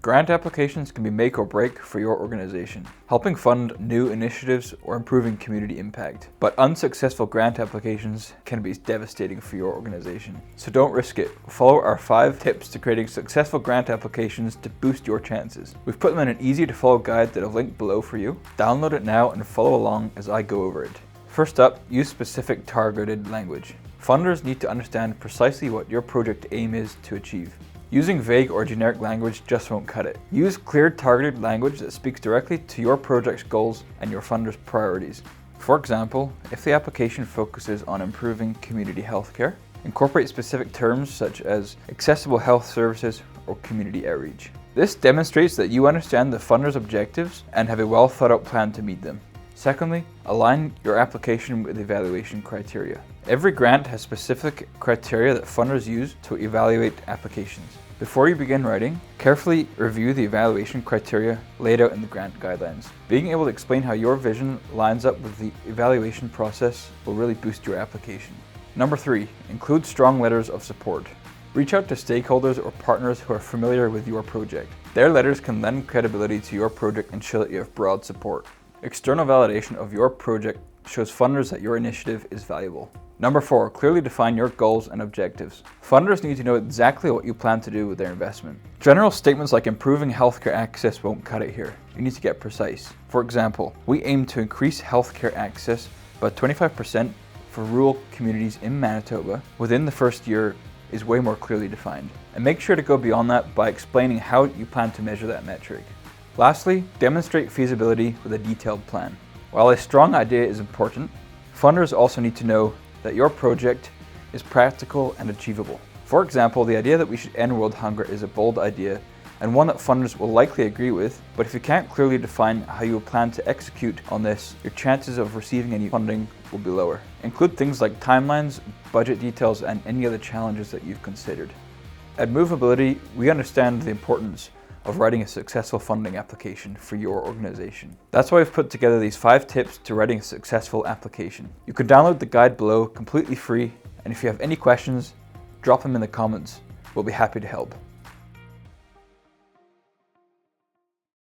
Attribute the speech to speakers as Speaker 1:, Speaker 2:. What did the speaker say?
Speaker 1: Grant applications can be make or break for your organization, helping fund new initiatives or improving community impact. But unsuccessful grant applications can be devastating for your organization. So don't risk it. Follow our 5 tips to creating successful grant applications to boost your chances. We've put them in an easy to follow guide that I've linked below for you. Download it now and follow along as I go over it. First up, use specific targeted language. Funders need to understand precisely what your project aim is to achieve. Using vague or generic language just won't cut it. Use clear, targeted language that speaks directly to your project's goals and your funder's priorities. For example, if the application focuses on improving community healthcare, incorporate specific terms such as accessible health services or community outreach. This demonstrates that you understand the funder's objectives and have a well thought out plan to meet them. Secondly, align your application with evaluation criteria. Every grant has specific criteria that funders use to evaluate applications. Before you begin writing, carefully review the evaluation criteria laid out in the grant guidelines. Being able to explain how your vision lines up with the evaluation process will really boost your application. Number 3, include strong letters of support. Reach out to stakeholders or partners who are familiar with your project. Their letters can lend credibility to your project and show that you have broad support. External validation of your project shows funders that your initiative is valuable. Number 4, clearly define your goals and objectives. Funders need to know exactly what you plan to do with their investment. General statements like improving healthcare access won't cut it here. You need to get precise. For example, we aim to increase healthcare access by 25% for rural communities in Manitoba within the first year is way more clearly defined. And make sure to go beyond that by explaining how you plan to measure that metric. Lastly, demonstrate feasibility with a detailed plan. While a strong idea is important, funders also need to know that your project is practical and achievable. For example, the idea that we should end world hunger is a bold idea and one that funders will likely agree with, but if you can't clearly define how you plan to execute on this, your chances of receiving any funding will be lower. Include things like timelines, budget details, and any other challenges that you've considered. At Movability, we understand the importance of writing a successful funding application for your organization. That's why I've put together these 5 tips to writing a successful application. You can download the guide below completely free, and if you have any questions, drop them in the comments. We'll be happy to help.